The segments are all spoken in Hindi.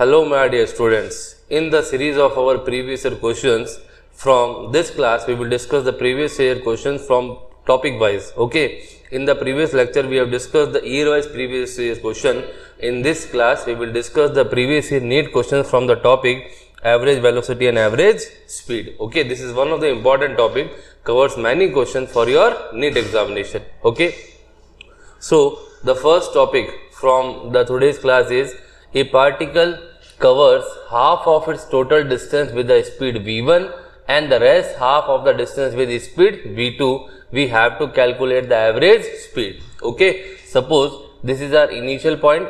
Hello my dear students, in the series of our previous year questions from this class we will discuss the previous year questions from topic wise. Okay, in the previous lecture we have discussed the year wise previous year question. In this class we will discuss the previous year NEET questions from the topic average velocity and average speed. Okay, this is one of the important topic, covers many questions for your NEET examination. Okay, so the first topic from the today's class is a particle covers half of its total distance with the speed v1 and the rest half of the distance with the speed v2. We have to calculate the average speed. Okay, suppose this is our initial point,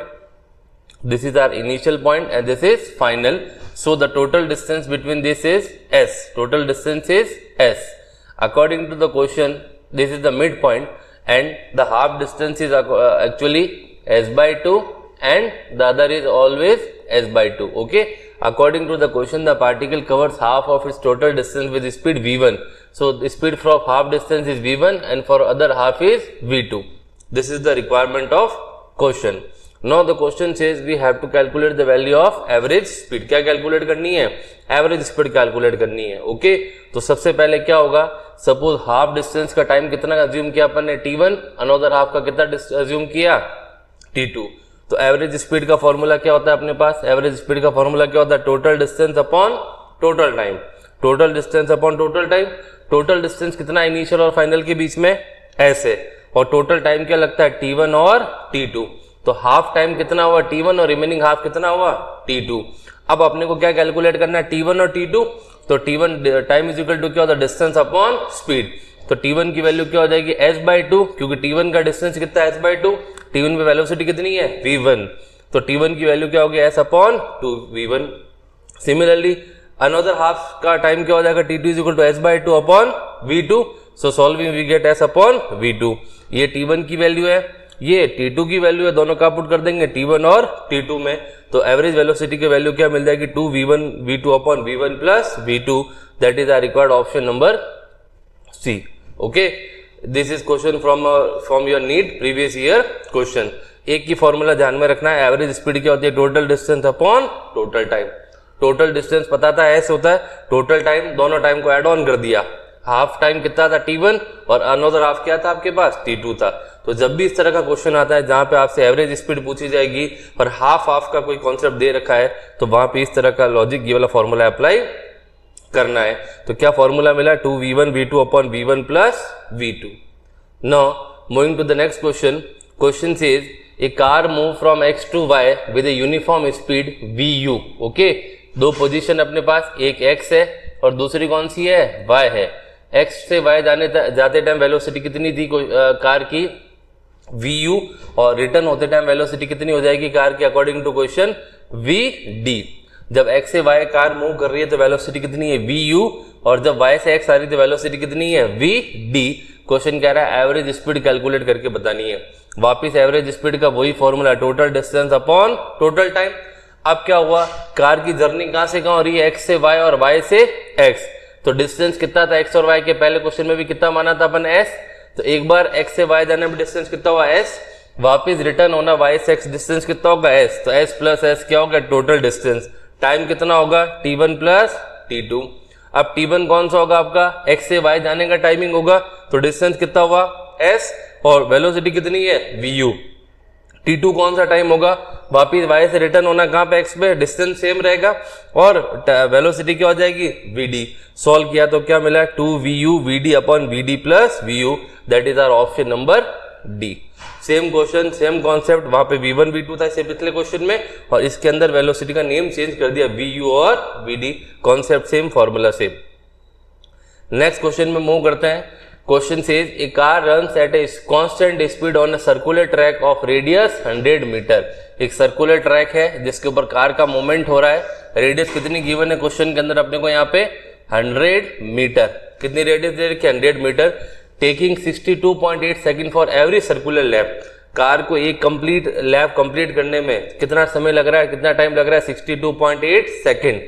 this is our initial point and this is final. So the total distance between this is s, total distance is s. According to the question, this is the midpoint and the half distance is actually s by 2 and the other is always s by 2. Okay, according to the question, the particle covers half of its total distance with the speed v1. So the speed for half distance is v1 and for other half is v2. This is the requirement of question. Now the question says we have to calculate the value of average speed. क्या कैलकुलेट करनी है? एवरेज स्पीड कैलकुलेट करनी है. ओके, तो सबसे पहले क्या होगा, सपोज हाफ डिस्टेंस का टाइम कितना अज्यूम किया अपन ने t1, अनदर हाफ का कितना अज्यूम किया t2. तो एवरेज स्पीड का फॉर्मूला क्या होता है अपने पास? एवरेज स्पीड का फॉर्मूला क्या होता है? Total distance upon total time. Total distance upon total time. Total distance कितना इनिशियल और फाइनल के बीच में? s है. और टोटल टाइम क्या लगता है? t1 और t2. तो हाफ टाइम कितना हुआ? t1 और रिमेनिंग हाफ कितना हुआ? t2. अब अपने को क्या कैलकुलेट करना है? t1 और t2. तो t1 time is equal to क्या होता है? Distance upon speed. तो t1 की वैल्यू क्या हो जाएगी? s बाई 2, क्योंकि t1 का डिस्टेंस कितना है? s by 2. t1 पे वेलोसिटी कितनी है? v1. तो t1 की वैल्यू क्या होगी? s upon 2 v1. Similarly another half का टाइम क्या हो जाएगा? t2 is equal to s by 2 upon v2. So solving we get s upon v2. ये t1 की वैल्यू है, ये t2 की वैल्यू है, दोनों का पुट कर देंगे t1 और t2 में. तो एवरेज वेलोसिटी की वैल्यू क्या मिल जाएगी? 2 v1 v2 upon v1 plus v2. That is our required option number C. Okay, this is question from your NEET previous year question. एक की फॉर्मूला ध्यान में रखना है, एवरेज स्पीड क्या होती है? Total distance upon total time. Total distance पता था एस होता है, टोटल टाइम दोनों टाइम को एड ऑन कर दिया. हाफ टाइम कितना था? t1 और अनदर हाफ क्या था आपके पास? t2 था. तो जब भी इस तरह का क्वेश्चन आता है जहां पे आपसे एवरेज स्पीड पूछी जाएगी और हाफ हाफ का कोई कॉन्सेप्ट दे रखा है, तो वहां पे इस तरह का लॉजिक ये वाला फॉर्मूला अप्लाई करना है. तो क्या फॉर्मूला मिला? 2v1 v2 upon v1 plus v2. Now moving to the next question. Question says a car move from x to y with a uniform speed vu. ओके, दो पोजीशन अपने पास, एक x है और दूसरी कौन सी है? y है. x से y जाते टाइम वेलोसिटी कितनी थी कार की? vu. और रिटर्न होते टाइम वेलोसिटी कितनी हो जाएगी कार की अकॉर्डिंग टू क्वेश्चन? vd. जब x से y कार मूव कर रही है तो वेलोसिटी कितनी है? vu. और जब y से x आ रही है तो वेलोसिटी कितनी है? vd. क्वेश्चन कह रहा है एवरेज स्पीड कैलकुलेट करके बतानी है. वापिस एवरेज स्पीड का वही formula, total distance upon total time. अब क्या हुआ, कार की जर्नी कहां से कहां हो रही है? x से y और y से x. तो डिस्टेंस कितना था x और y के? पहले क्वेश्चन में भी कितना माना था अपन? s. तो एक बार x से y जाने में डिस्टेंस कितना हुआ? s. वापिस रिटर्न होना y से x, डिस्टेंस कितना होगा? s. तो s प्लस s क्या होगा? Total distance. टाइम कितना होगा? t1 plus t2. अब t1 कौन सा होगा आपका? x से y जाने का टाइमिंग होगा. तो डिस्टेंस कितना हुआ? s. और वेलोसिटी कितनी है? vu. t2 कौन सा टाइम होगा? वापिस y से रिटर्न होना कहां पे? x पे. डिस्टेंस सेम रहेगा और वेलोसिटी क्या हो जाएगी? vd. सॉल्व किया तो क्या मिला? 2vu vd upon vd plus vu. That is our option number D. Same question, same concept. वहां पे v1 v2 था इससे पिछले क्वेश्चन में और इसके अंदर वेलोसिटी का नेम चेंज कर दिया, vu और vd. Concept same, formula same. Next question में मूव करते हैं. Question says a car runs at a constant speed on a circular track of radius 100 metre. एक सर्कुलर ट्रैक है जिसके ऊपर कार का मूवमेंट हो रहा है. रेडियस कितनी गिवन है क्वेश्चन के अंदर अपने को? यहाँ पे 100 मीटर. कितनी रेडियस दे रखी है? 100 metre. Taking 62.8 second for every circular lap. Car को एक कंप्लीट लैप कंप्लीट करने में कितना समय लग रहा है? कितना टाइम लग रहा है? 62.8 second.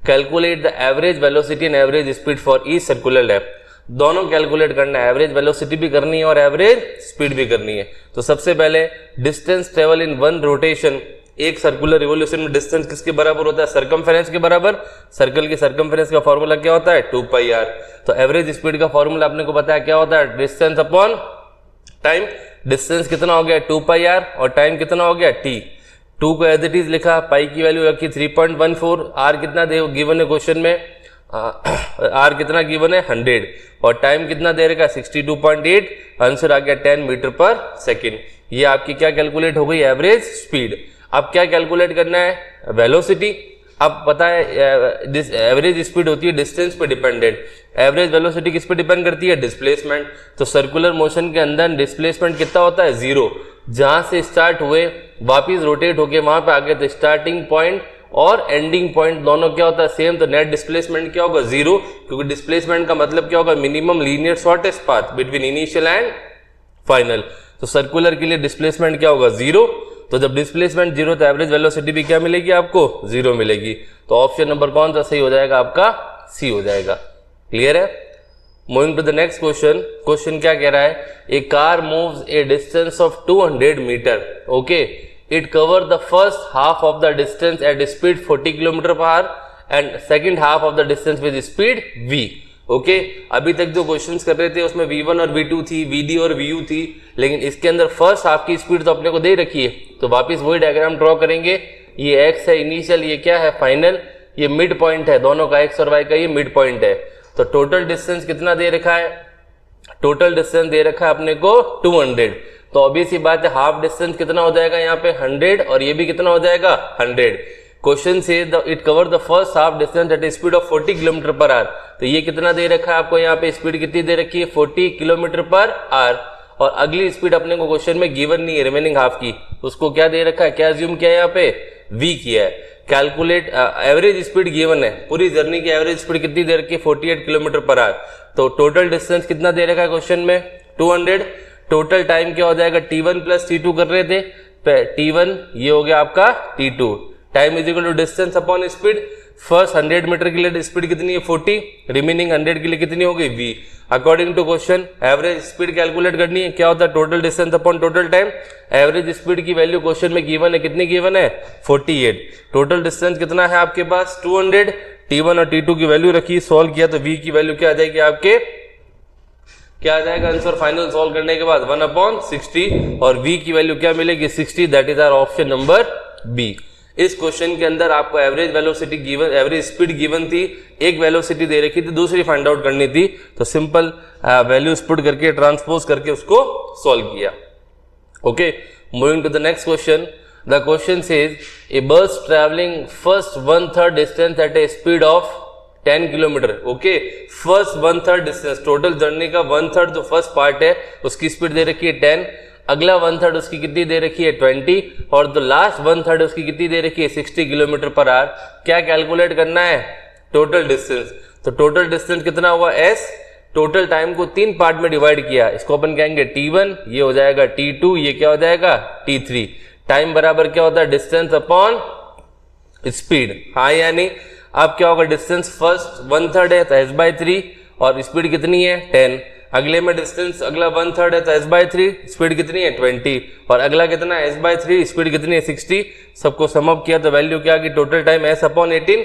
Calculate the average velocity and average speed for each circular lap. दोनों कैलकुलेट करना है, एवरेज वेलोसिटी भी करनी है और एवरेज स्पीड भी करनी है. तो सबसे पहले distance travel in one rotation एक सर्कुलर रिवोल्यूशन में डिस्टेंस किसके बराबर होता है, सरकमफेरेंस के बराबर। सर्कल की सरकमफेरेंस का फॉर्मूला क्या होता है, 2πr। तो एवरेज स्पीड का फॉर्मूला आपने को पता है क्या होता है, डिस्टेंस अपॉन टाइम। डिस्टेंस कितना हो गया 2πr और टाइम कितना हो गया t। 2 को एज इट इज लिखा, पाई की वैल्यू रखी 3.14, r कितना दे गिवन है क्वेश्चन में, r कितना गिवन है 100 और टाइम कितना दे रखा 62.8, आंसर आ गया 10 मीटर पर सेकेंड। ये आपकी क्या कैलकुलेट हो गई, एवरेज स्पीड। अब क्या कैलकुलेट करना है, वेलोसिटी। अब पता है एवरेज स्पीड होती है डिस्टेंस पे डिपेंडेंट, एवरेज वेलोसिटी किस पे डिपेंड करती है, डिस्प्लेसमेंट। तो सर्कुलर मोशन के अंदर डिस्प्लेसमेंट कितना होता है, 0। जहां से स्टार्ट हुए वापिस रोटेट होके वहां पे आ गए, तो स्टार्टिंग पॉइंट और एंडिंग पॉइंट दोनों क्या होता है, सेम। तो नेट डिस्प्लेसमेंट क्या होगा, 0, क्योंकि डिस्प्लेसमेंट का मतलब क्या होगा, minimum linear shortest path between initial and final. तो सर्कुलर के लिए डिस्प्लेसमेंट क्या होगा, 0। तो जब डिस्प्लेसमेंट 0 तो एवरेज वेलोसिटी भी क्या मिलेगी आपको, 0 मिलेगी। तो ऑप्शन नंबर कौन सा सही हो जाएगा आपका, सी हो जाएगा। क्लियर है। Moving to the next question. Question क्या कह रहा है, a car moves a distance of 200 metre, okay, it cover the first half of the distance at speed 40 kilometre per hour and second half of the distance with speed v। Okay, अभी तक जो क्वेश्चंस कर रहे थे उसमें v1 और v2 थी, vd और vu थी, लेकिन इसके अंदर फर्स्ट हाफ की स्पीड तो अपने को दे रखी है। तो वापस वही डायग्राम ड्रॉ करेंगे। ये x है इनिशियल, ये क्या है फाइनल, ये मिड पॉइंट है, दोनों का x और y का ये मिड पॉइंट है। तो टोटल डिस्टेंस कितना दे रखा है, टोटल डिस्टेंस दे रखा है अपने को 200। तो ऑब्वियस ही बात है हाफ डिस्टेंस कितना हो जाएगा यहाँ पे 100 और ये भी कितना हो जाएगा 100। क्वेश्चन से it cover the first half distance at speed of 40 kilometre per hour. तो ये कितना दे रखा है आपको, यहाँ पे स्पीड कितनी दे रखी है 40 किलोमीटर पर आवर। और अगली स्पीड अपने को क्वेश्चन में गिवन नहीं है, रिमेनिंग हाफ की, उसको क्या दे रखा है, क्या अज्यूम किया है यहाँ पे, v किया है। कैलकुलेट एवरेज स्पीड गिवन है, पूरी जर्नी की एवरेज स्पीड कितनी दे रखी है 48 किलोमीटर पर आवर। तो टोटल डिस्टेंस कितना दे रखा है क्वेश्चन में 200। टोटल टाइम क्या हो जाएगा, t1 प्लस t2 कर रहे थे, t1 ये हो गया आपका t2। Time is equal to distance upon speed. First 100 metre के लिए स्पीड कितनी है 40, रिमेनिंग 100 के लिए कितनी हो गई v। According to question average speed calculate करनी है, क्या होता है total distance upon total time. Average speed की वैल्यू क्वेश्चन में गिवन है, कितनी गिवन है 48। टोटल डिस्टेंस कितना है आपके पास 200, t1 और t2 की वैल्यू रखी, सॉल्व किया तो v की वैल्यू क्या आ जाएगी आपके, क्या आ जाएगा आंसर फाइनल सॉल्व करने के बाद 1/60 और v की वैल्यू क्या मिलेगी 60। That is our option number B. इस क्वेश्चन के अंदर आपको average velocity given, average speed given थी, एक वेलोसिटी दे रखी थी, दूसरी फाइंड आउट करनी थी। तो सिंपल वैल्यूज पुट करके ट्रांसपोज करके उसको सॉल्व किया। Okay, moving to the next question. The question says a bus travelling first 1/3 distance at a speed of 10 kilometre. Okay, first 1/3 distance, total journey का 1/3 जो फर्स्ट पार्ट है उसकी स्पीड दे रखी है 10, अगला 1/3 उसकी कितनी दे रखी है 20 और जो लास्ट 1/3 उसकी कितनी दे रखी है 60 किलोमीटर पर आवर। क्या कैलकुलेट करना है, टोटल डिस्टेंस। तो टोटल डिस्टेंस कितना हुआ s, टोटल टाइम को 3 पार्ट में डिवाइड किया, इसको अपन कहेंगे t1, ये हो जाएगा t2, ये क्या हो जाएगा t3। टाइम बराबर क्या होता है डिस्टेंस अपॉन स्पीड, हाँ या नहीं। अब क्या होगा, डिस्टेंस फर्स्ट 1/3 है तो s/3 और स्पीड कितनी है 10, अगले में डिस्टेंस अगला 1/3 है तो s/3 स्पीड कितनी है 20 और अगला कितना है s/3 स्पीड कितनी है 60। सबको सम अप किया तो वैल्यू क्या आ गई, total time s/18।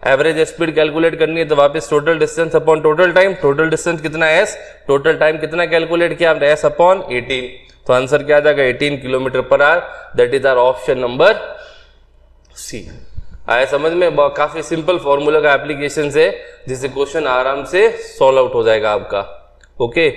Average speed calculate करनी है तो वापस total distance upon total time, total distance कितना है s, टोटल टाइम कितना कैलकुलेट किया हमने s/18। तो आंसर क्या आ जाएगा 18 kilometre per hour. That is our option number C. आया समझ में, काफी सिंपल फॉर्मूला का एप्लीकेशन है जिससे क्वेश्चन आराम से सॉल्व आउट हो जाएगा आपका। ओके,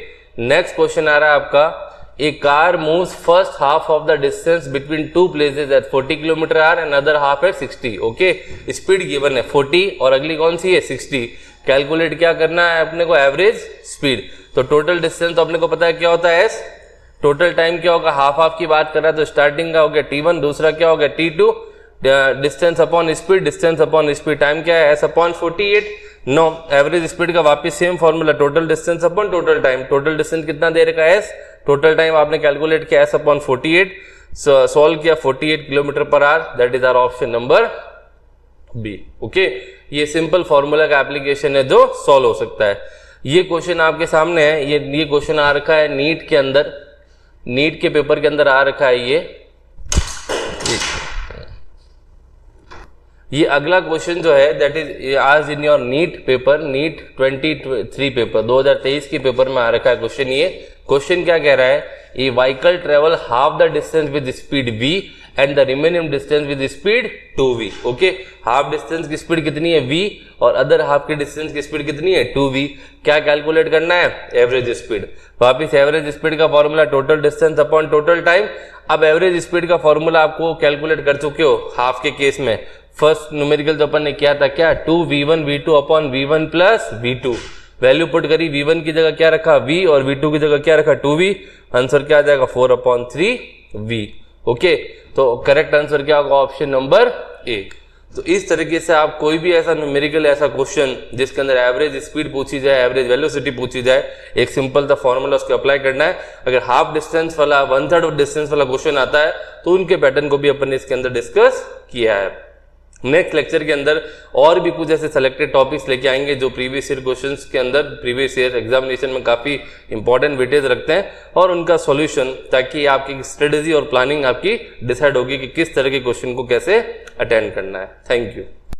नेक्स्ट क्वेश्चन आ रहा है आपका, a car moves first half of the distance between 2 places at 40 kilometre hour and other half at 60। Okay, speed given है 40 और अगली कौन सी है 60। कैलकुलेट क्या करना है अपने को, एवरेज स्पीड। तो टोटल डिस्टेंस तो अपने को पता है क्या होता है s, टोटल टाइम क्या होगा, हाफ की बात कर रहा है तो स्टार्टिंग का हो गया t1, दूसरा क्या हो गया t2, distance upon speed, distance upon speed, time क्या है s/48। नो, एवरेज स्पीड का वापस same formula, total distance upon total time. Total distance कितना दे रखा है s, टोटल टाइम आपने कैलकुलेट किया s/48, सॉल्व किया 48 kilometre per hour. That is our option number B. Okay, ये सिंपल फॉर्मूला का एप्लीकेशन है जो सॉल्व हो सकता है। ये क्वेश्चन आपके सामने है, ये क्वेश्चन आ रखा है नीट के अंदर, नीट के पेपर के अंदर आ रखा है ये। ये अगला क्वेश्चन जो है दैट इज आज in your NEET paper, NEET 23 paper 2023 के पेपर में आ रखा है क्वेश्चन। ये क्वेश्चन क्या कह रहा है, a vehicle travel half the distance with speed v and the remaining distance with speed 2v। Okay, half distance की स्पीड कितनी है v और अदर हाफ की डिस्टेंस की स्पीड कितनी है 2v। क्या कैलकुलेट करना है, एवरेज स्पीड। वापिस एवरेज स्पीड का formula total distance upon total time. अब एवरेज स्पीड का फॉर्मूला आपको कैलकुलेट कर चुके हो हाफ के केस में। फर्स्ट न्यूमेरिकल तो अपन ने किया था क्या, 2v1 v2 upon v1 plus v2। Value put करी, v1 की जगह क्या रखा v और v2 की जगह क्या रखा 2v। आंसर क्या आ जाएगा 4/3v। ओके, तो करेक्ट आंसर क्या होगा, ऑप्शन नंबर ए। तो इस तरीके से आप कोई भी ऐसा न्यूमेरिकल ऐसा क्वेश्चन जिसके अंदर एवरेज स्पीड पूछी जाए, एवरेज वेलोसिटी पूछी जाए, एक सिंपल सा फॉर्मूला उसको अप्लाई करना है। अगर हाफ डिस्टेंस वाला 1/3 डिस्टेंस वाला क्वेश्चन आता है तो उनके पैटर्न को भी अपन ने इसके अंदर डिस्कस किया है। नेक्स्ट लेक्चर के अंदर और भी कुछ ऐसे सेलेक्टेड टॉपिक्स लेके आएंगे जो प्रीवियस ईयर क्वेश्चंस के अंदर प्रीवियस ईयर एग्जामिनेशन में काफी इंपॉर्टेंट वेटेज रखते हैं और उनका सॉल्यूशन, ताकि आपकी स्ट्रेटेजी और प्लानिंग आपकी डिसाइड होगी कि किस तरह के क्वेश्चन को कैसे अटेंड करना है। Thank you.